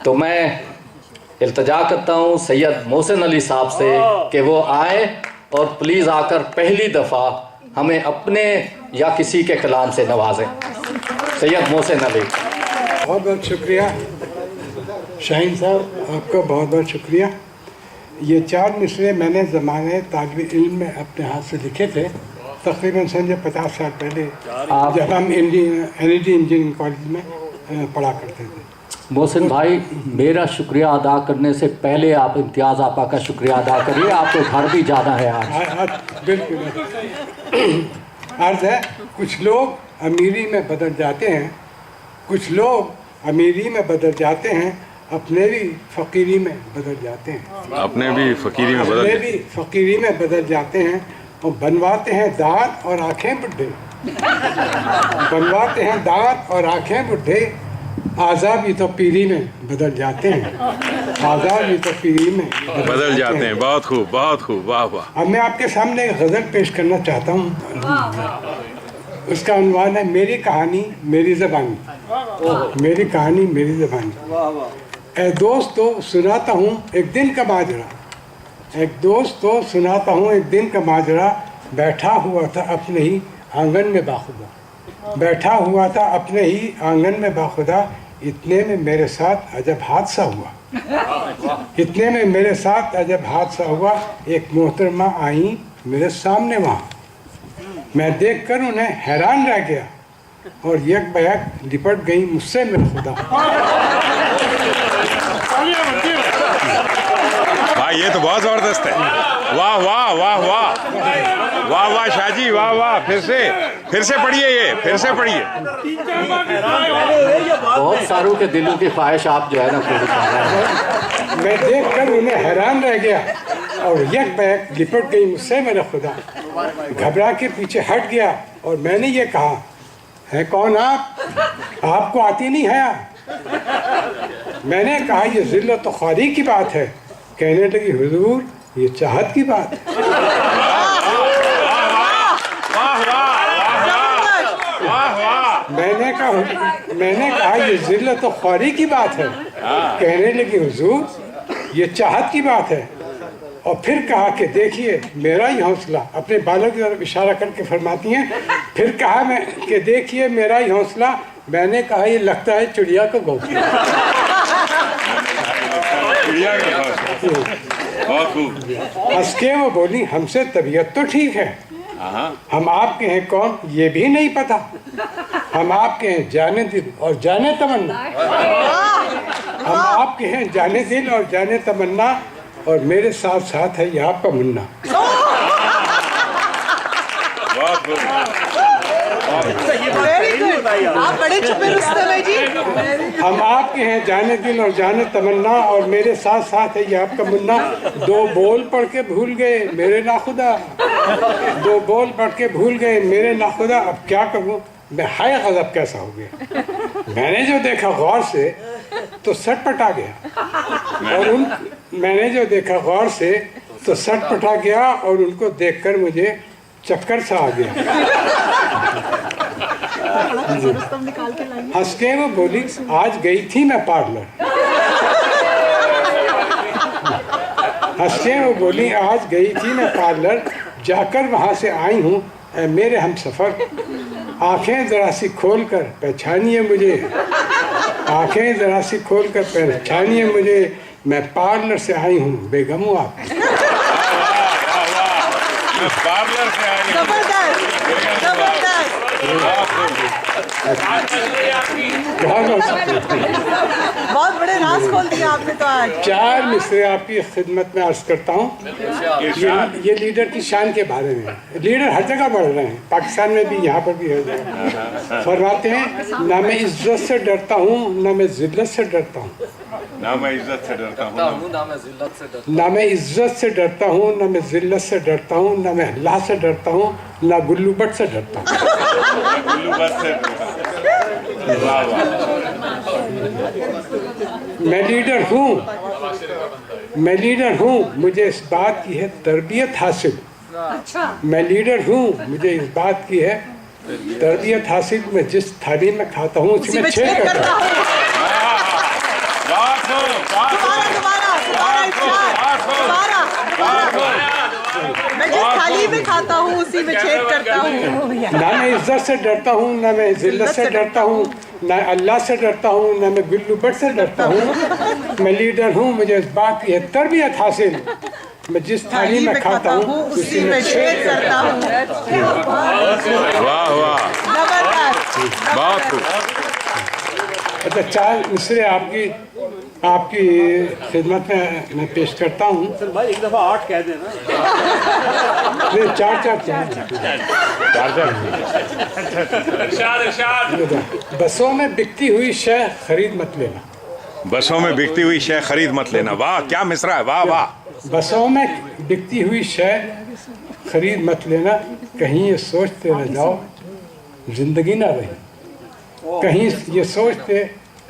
तो मैं इल्तजा करता हूँ सैयद मोहसिन अली साहब से कि वो आए और प्लीज़ आकर पहली दफ़ा हमें अपने या किसी के कलाम से नवाजें। सैयद मोहसिन अली। बहुत बहुत शुक्रिया शाहीन साहब, आपका बहुत बहुत शुक्रिया। ये 4 मिसरे मैंने ज़माने तालिब इल्म में अपने हाथ से लिखे थे, तकरीबन समझे 50 साल पहले जब हम NED इंजीनियरिंग कॉलेज में पढ़ा करते थे। मोहसिन भाई, मेरा शुक्रिया अदा करने से पहले आप इम्तियाज़ आपा का शुक्रिया अदा करिए, आपको घर भी जाना है आज। बिल्कुल अर्ज़ है, कुछ लोग अमीरी में बदल जाते हैं, कुछ लोग अमीरी में बदल जाते हैं, अपने भी फ़कीरी में बदल जाते हैं, अपने भी फ़कीरी में बदल जाते हैं और बनवाते हैं दांत और आँखें बुढ़े, बनवाते हैं दांत और आँखें बुढ़े, आज़ाद भी तो पीरी में बदल जाते हैं, आज़ाद भी तो पीरी में बदल जाते हैं। बहुत खूब, बहुत खूब, वाह वाह। अब मैं आपके सामने एक गज़ल पेश करना चाहता हूँ। उसका उन्वान है मेरी कहानी मेरी ज़बानी, मेरी कहानी मेरी ज़बानी। ए दोस्तों सुनाता हूँ एक दिन का माजरा, एक दोस्तों सुनाता हूँ एक दिन का माजरा, बैठा हुआ था अपने ही आंगन में बाखुदा, बैठा हुआ था अपने ही आंगन में बाखुदा, इतने में मेरे साथ अजब हादसा हुआ, इतने में मेरे साथ अजब हादसा हुआ। एक मोहतरमा आई मेरे सामने वहाँ, मैं देखकर उन्हें हैरान रह गया और यक बयक लिपट गई मुझसे मेरे खुदा। भाई ये तो बहुत ज़बरदस्त है, वाह वाह वाह वाह वाह वाह शाहजी, वाह वाह। फिर से पढ़िए, ये फिर से पढ़िए। बहुत सारों के दिलों की ख्वाहिश आप जो है ना पूरी कर रहे हैं। मैं देखकर उन्हें हैरान रह गया और यक बैक लिपट गई मुझसे मेरा खुदा। घबरा के पीछे हट गया और मैंने ये कहा, है कौन आप? आपको आती नहीं है? मैंने कहा ये ज़िल्लत तो ख्वारी की बात है। कहने लगी हुजूर ये चाहत की बात है। मैंने कहा ये ज़िल्लत तो ख्वारी की बात है। कहने लगी हुजूर ये चाहत की बात है। और फिर कहा कि देखिए मेरा ही हौसला, अपने बालों की तरफ इशारा करके फरमाती हैं। फिर कहा मैं कि देखिए मेरा ही हौसला, मैंने कहा ये लगता है चिड़िया का घोंसला। हंस के वो बोली हमसे तबीयत तो ठीक है, हम आपके हैं कौन ये भी नहीं पता, हम आपके हैं जाने दिल और जाने तमन्ना, हम आपके हैं जाने दिल और जाने तमन्ना, और मेरे साथ साथ है ये आपका मुन्ना। आप बड़े छुपे रुस्तम हैं जी। हम आपके हैं जाने दिल और जाने तमन्ना, और मेरे साथ साथ है ये आपका मुन्ना। 2 बोल पढ़ के भूल गए मेरे नाखुदा, 2 बोल पढ़ के भूल गए मेरे नाखुदा। अब क्या करूं मैं, हाय गज़ब कैसा हो गया। मैंने जो देखा गौर से तो सटपटा गया, और मैंने जो देखा गौर से तो सटपटा गया, और उनको देखकर मुझे चक्कर सा आ गया। हंस के वो बोली आज गई थी मैं पार्लर, हंस के वो बोली आज गई थी मैं पार्लर, जाकर वहाँ से आई हूँ मेरे हम सफ़र। आँखें ज़रा सी खोल कर पहचानिए मुझे, आँखें ज़रा सी खोल कर पहचानिए मुझे, मैं पार्लर से आई हूँ बेगम हूँ आप। पार्लर से आई हूँ। बहुत बड़े राज खोल दिए आपने तो आज। 4 मिसरे आपकी खिदमत में अर्ज करता हूँ। ये लीडर की शान के बारे में। लीडर हर जगह बढ़ रहे हैं, पाकिस्तान में भी, यहाँ पर भी है। फरमाते हैं ना मैं इज्जत से डरता हूँ ना मैं जिल्लत से डरता हूँ, ना मैं इज्जत से डरता हूँ ना मैं जिल्लत से डरता हूँ, ना मैं इज्जत से डरता हूँ ना मैं जिल्लत से डरता हूँ, ना मैं अल्लाह से डरता हूँ ना गुल्लू बट से डरता हूँ। मैं लीडर हूँ, मैं लीडर हूँ, मुझे इस बात की है तरबियत हासिल। मैं लीडर हूँ, मुझे इस बात की है तरबियत हासिल। मैं जिस थाली में खाता हूँ उसी में छेद करता हूँ। दोबारा इरशाद, दोबारा। मैं जिस थाली में खाता हूँ उसी में छेद करता हूँ। ना मैं इज्जत से डरता हूँ, ना मैं जिल्लत से डरता हूँ, ना अल्लाह से डरता हूँ, ना मैं गुल्लू बट से डरता हूँ। मैं लीडर हूँ, मुझे इस बात की तरबियत हासिल। मैं जिस थाली में खाता हूँ उसी में छेद करता हूँ। वाह वाह, जबरदस्त। बहुत खूब। अच्छा, 4 मिसरे आपकी खिदमत में मैं पेश करता हूँ। भाई एक दफा 8 कह देना। नहीं, 4 बसों में बिकती हुई शय खरीद मत लेना। बसों में बिकती हुई शय खरीद मत लेना। वाह, क्या मिसरा है, वाह वाह। बसों में बिकती हुई शय खरीद मत लेना, कहीं ये सोचते रह जाओ जिंदगी ना रही। कहीं ये सोचते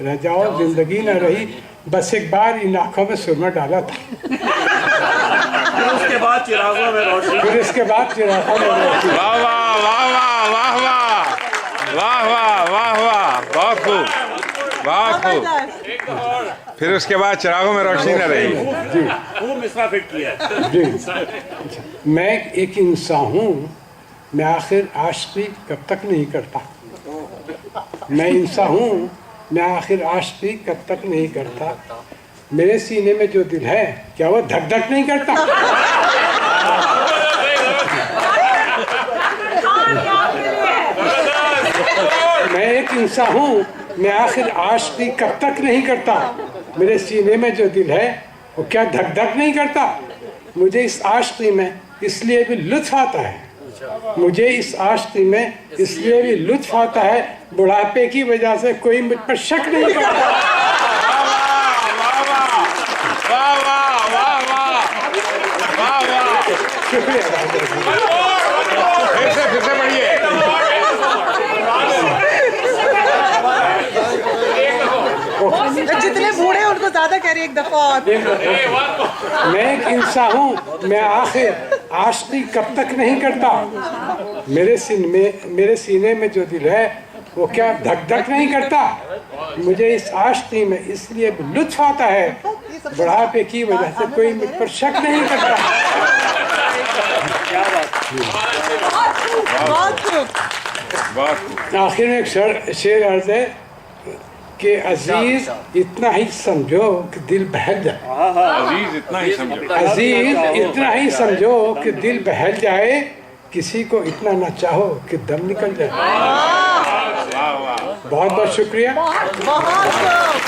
रह जाओ जिंदगी ना रही। बस एक बार इन आँखों में सुरमा डाला था, फिर उसके बाद चिरागों में रोशनी। फिर इसके बाद चिरागों में रोशनी। वाह वाह वाह वाह वाह वाह वाह वाह वाह वाह, बहुत खूब, बहुत खूब। फिर उसके बाद चिरागों में रोशनी न रही। जी वो मिसरा फिट किया। जी, मैं एक इंसान हूँ, मैं आखिर आशिकी कब तक नहीं करता। मैं इंसान हूँ, मैं आखिर आशिकी कब तक नहीं करता। मेरे सीने में जो दिल है, क्या वो धक धक नहीं करता? मैं एक इंसान हूँ, मैं आखिर आशिकी कब तक नहीं करता। मेरे सीने में जो दिल है वो क्या धक धक नहीं करता। मुझे इस आशिकी में इसलिए भी लुत्फ आता है, मुझे इस आशिकी में इसलिए भी लुत्फ आता है, बुढ़ापे की वजह से कोई मुझ पर शक नहीं करता। वाह वाह वाह वाह वाह वाह, शुक्रिया। फिर से पढ़िए। जितने बूढ़े उनको ज्यादा कह रही एक दफा और। मैं एक इंसान हूँ, मैं आखिर आशिकी कब तक नहीं करता। मेरे सीने में जो दिल है वो क्या धक धक नहीं करता। मुझे इस आशिकी में इसलिए भी लुत्फ आता है, बुढ़ापे की वजह से कोई मुझ पर शक नहीं करता। आखिर में एक शेर अर्ज है कि अजीज इतना ही समझो कि दिल बहल जाए। अजीज इतना ही समझो, अजीज इतना ही समझो कि दिल बहल जाए, किसी को इतना ना चाहो कि दम निकल जाए। बहुत बहुत शुक्रिया। बहुत